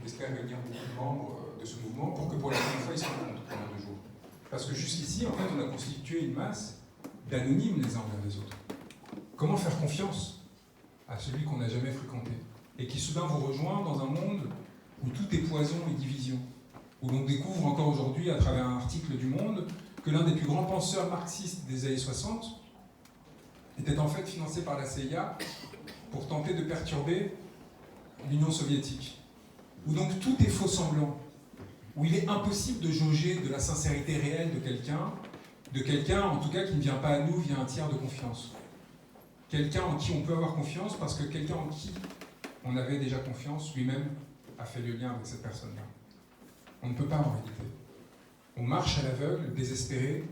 espère réunir beaucoup de membres de ce mouvement pour que pour la première fois, ils se rencontrent pendant 2 jours. Parce que jusqu'ici, en fait, on a constitué une masse d'anonymes les uns envers les autres. Comment faire confiance à celui qu'on n'a jamais fréquenté et qui soudain vous rejoint dans un monde où tout est poison et division, où l'on découvre encore aujourd'hui, à travers un article du Monde, que l'un des plus grands penseurs marxistes des années 60 était en fait financé par la CIA pour tenter de perturber l'Union soviétique, où donc tout est faux semblant, où il est impossible de jauger de la sincérité réelle de quelqu'un en tout cas qui ne vient pas à nous via un tiers de confiance. Quelqu'un en qui on peut avoir confiance parce que quelqu'un en qui on avait déjà confiance lui-même a fait le lien avec cette personne-là. On ne peut pas en réalité. On marche à l'aveugle, désespéré,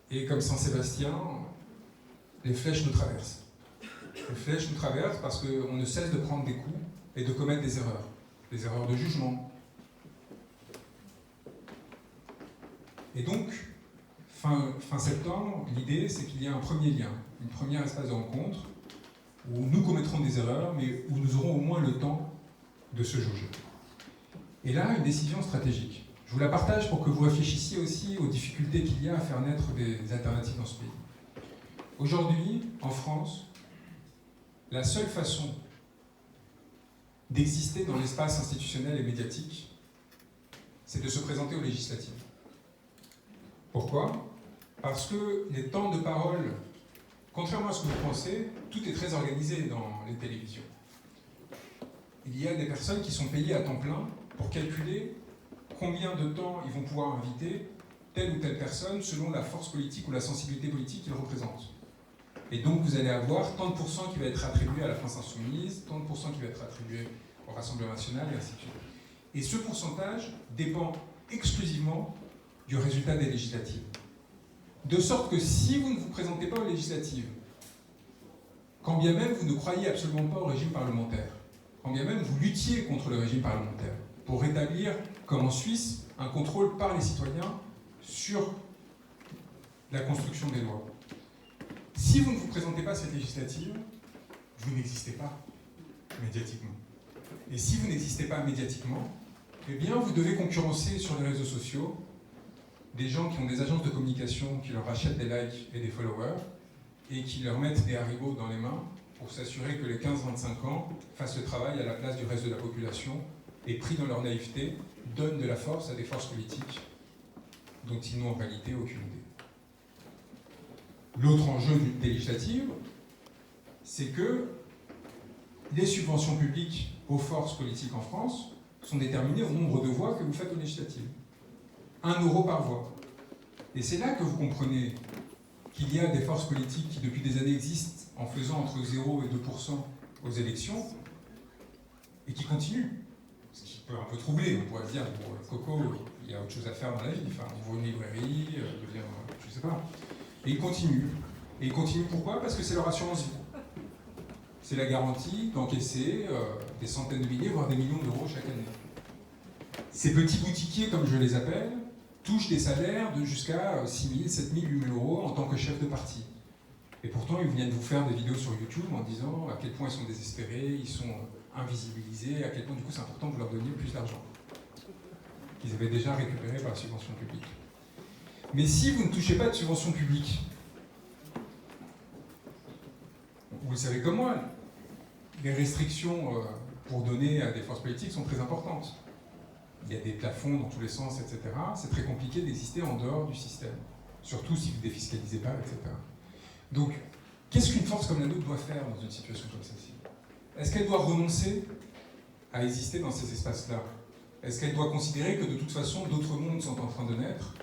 et comme Saint Sébastien, les flèches nous traversent. Les flèches nous traversent parce qu'on ne cesse de prendre des coups et de commettre des erreurs de jugement. Et donc, fin septembre, l'idée c'est qu'il y a un premier lien, une première espace de rencontre, où nous commettrons des erreurs, mais où nous aurons au moins le temps de se jauger. Et là, une décision stratégique. Je vous la partage pour que vous réfléchissiez aussi aux difficultés qu'il y a à faire naître des alternatives dans ce pays. Aujourd'hui, en France, la seule façon d'exister dans l'espace institutionnel et médiatique, c'est de se présenter aux législatives. Pourquoi ? Parce que les temps de parole, contrairement à ce que vous pensez, tout est très organisé dans les télévisions. Il y a des personnes qui sont payées à temps plein pour calculer combien de temps ils vont pouvoir inviter telle ou telle personne selon la force politique ou la sensibilité politique qu'ils représentent. Et donc vous allez avoir tant de pourcents qui va être attribué à la France Insoumise, tant de pourcents qui va être attribué au Rassemblement National, et ainsi de suite. Et ce pourcentage dépend exclusivement du résultat des législatives. De sorte que si vous ne vous présentez pas aux législatives, quand bien même vous ne croyez absolument pas au régime parlementaire, quand bien même vous luttiez contre le régime parlementaire, pour rétablir, comme en Suisse, un contrôle par les citoyens sur la construction des lois. Si vous ne vous présentez pas à cette législative, vous n'existez pas médiatiquement. Et si vous n'existez pas médiatiquement, eh bien vous devez concurrencer sur les réseaux sociaux des gens qui ont des agences de communication qui leur achètent des likes et des followers et qui leur mettent des haribots dans les mains pour s'assurer que les 15-25 ans fassent le travail à la place du reste de la population et, pris dans leur naïveté, donnent de la force à des forces politiques dont ils n'ont en réalité aucune idée. L'autre enjeu des législatives, c'est que les subventions publiques aux forces politiques en France sont déterminées au nombre de voix que vous faites aux législatives. 1 euro par voix. Et c'est là que vous comprenez qu'il y a des forces politiques qui, depuis des années, existent en faisant entre 0 et 2% aux élections et qui continuent. Ce qui peut un peu troubler. On pourrait se dire, bon, Coco, il y a autre chose à faire dans la vie. Enfin, il ouvre une librairie, devient, je ne sais pas. Et ils continuent. Et ils continuent pourquoi ? Parce que c'est leur assurance vie. C'est la garantie d'encaisser des centaines de milliers, voire des millions d'euros chaque année. Ces petits boutiquiers, comme je les appelle, touchent des salaires de jusqu'à 6 000, 7 000, 8 000 euros en tant que chef de parti. Et pourtant, ils viennent vous faire des vidéos sur YouTube en disant à quel point ils sont désespérés, ils sont invisibilisés, à quel point du coup c'est important que vous leur donniez plus d'argent qu'ils avaient déjà récupéré par la subvention publique. Mais si vous ne touchez pas de subvention publique, vous le savez comme moi, les restrictions pour donner à des forces politiques sont très importantes. Il y a des plafonds dans tous les sens, etc. C'est très compliqué d'exister en dehors du système, surtout si vous ne défiscalisez pas, etc. Donc, qu'est-ce qu'une force comme la nôtre doit faire dans une situation comme celle-ci ? Est-ce qu'elle doit renoncer à exister dans ces espaces-là ? Est-ce qu'elle doit considérer que de toute façon, d'autres mondes sont en train de naître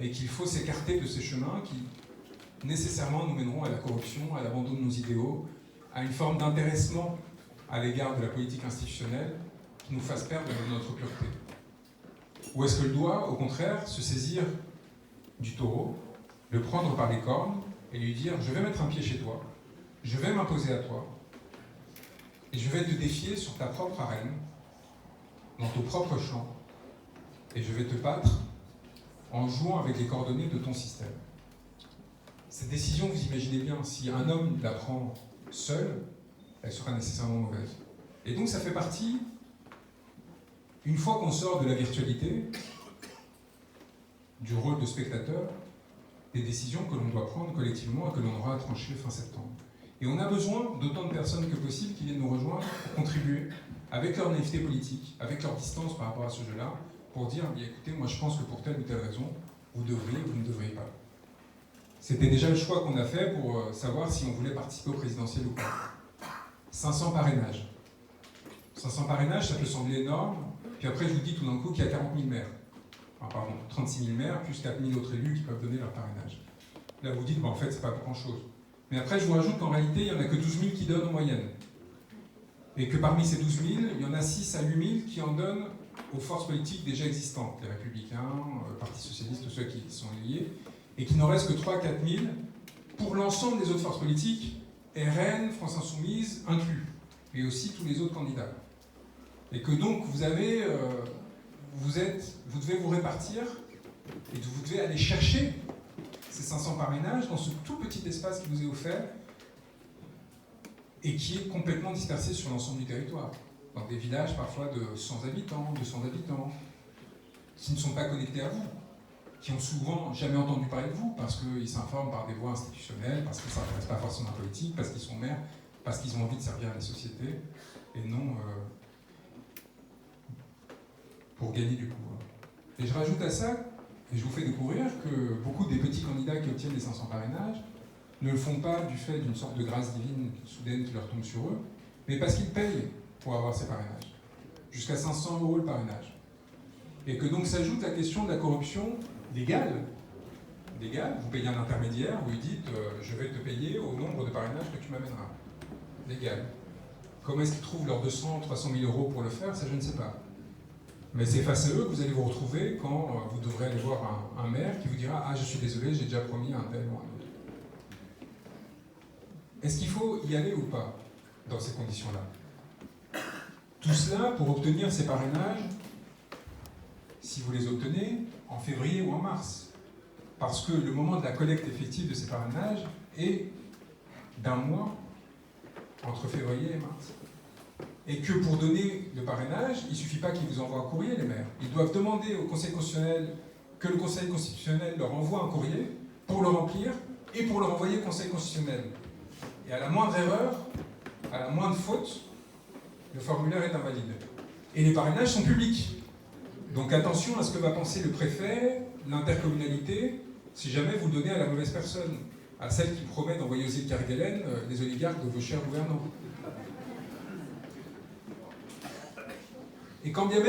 et qu'il faut s'écarter de ces chemins qui, nécessairement, nous mèneront à la corruption, à l'abandon de nos idéaux, à une forme d'intéressement à l'égard de la politique institutionnelle qui nous fasse perdre notre pureté ? Ou est-ce qu'elle doit, au contraire, se saisir du taureau, le prendre par les cornes et lui dire « je vais mettre un pied chez toi, je vais m'imposer à toi, et je vais te défier sur ta propre arène, dans ton propre champ, et je vais te battre en jouant avec les coordonnées de ton système ». Cette décision, vous imaginez bien, si un homme la prend seul, elle sera nécessairement mauvaise. Et donc ça fait partie Une fois qu'on sort de la virtualité, du rôle de spectateur, des décisions que l'on doit prendre collectivement et que l'on aura à trancher fin septembre. Et on a besoin d'autant de personnes que possible qui viennent nous rejoindre pour contribuer avec leur naïveté politique, avec leur distance par rapport à ce jeu-là, pour dire, bien, écoutez, moi je pense que pour telle ou telle raison, vous devriez ou vous ne devriez pas. C'était déjà le choix qu'on a fait pour savoir si on voulait participer au présidentiel ou pas. 500 parrainages. 500 parrainages, ça peut sembler énorme, puis après je vous dis tout d'un coup qu'il y a 40 000 maires. Enfin, pardon, 36 000 maires, plus 4 000 autres élus qui peuvent donner leur parrainage. Là vous dites, en fait c'est pas grand-chose. Mais après je vous rajoute qu'en réalité il n'y en a que 12 000 qui donnent en moyenne. Et que parmi ces 12 000, il y en a 6 à 8 000 qui en donnent aux forces politiques déjà existantes, les Républicains, le Parti Socialiste, tous ceux qui sont liés, et qu'il n'en reste que 3 à 4 000 pour l'ensemble des autres forces politiques, RN, France Insoumise inclus, et aussi tous les autres candidats. Et que donc vous devez vous répartir, et vous devez aller chercher ces 500 parrainages dans ce tout petit espace qui vous est offert, et qui est complètement dispersé sur l'ensemble du territoire, dans des villages parfois de 100 habitants, 200 habitants, qui ne sont pas connectés à vous, qui ont souvent jamais entendu parler de vous, parce qu'ils s'informent par des voies institutionnelles, parce qu'ils ne s'intéressent pas forcément à la politique, parce qu'ils sont maires, parce qu'ils ont envie de servir à la société, et non pour gagner du pouvoir. Et je rajoute à ça, et je vous fais découvrir que beaucoup des petits candidats qui obtiennent les 500 parrainages ne le font pas du fait d'une sorte de grâce divine soudaine qui leur tombe sur eux, mais parce qu'ils payent pour avoir ces parrainages. Jusqu'à 500 € le parrainage. Et que donc s'ajoute la question de la corruption légale. Légale, vous payez un intermédiaire, vous lui dites je vais te payer au nombre de parrainages que tu m'amèneras. Légal. Comment est-ce qu'ils trouvent leurs 200, 300 000 € pour le faire, ça je ne sais pas. Mais c'est face à eux que vous allez vous retrouver quand vous devrez aller voir un maire qui vous dira « Ah, je suis désolé, j'ai déjà promis à un tel ou un autre ». Est-ce qu'il faut y aller ou pas dans ces conditions-là? Tout cela pour obtenir ces parrainages, si vous les obtenez, en février ou en mars. Parce que le moment de la collecte effective de ces parrainages est d'un mois entre février et mars. Et que pour donner le parrainage, il ne suffit pas qu'ils vous envoient un courrier, les maires. Ils doivent demander au Conseil constitutionnel que le Conseil constitutionnel leur envoie un courrier pour le remplir et pour le renvoyer au Conseil constitutionnel. Et à la moindre erreur, à la moindre faute, le formulaire est invalide. Et les parrainages sont publics. Donc attention à ce que va penser le préfet, l'intercommunalité, si jamais vous le donnez à la mauvaise personne, à celle qui promet d'envoyer aux îles Kerguelen les oligarques de vos chers gouvernants. Et quand bien même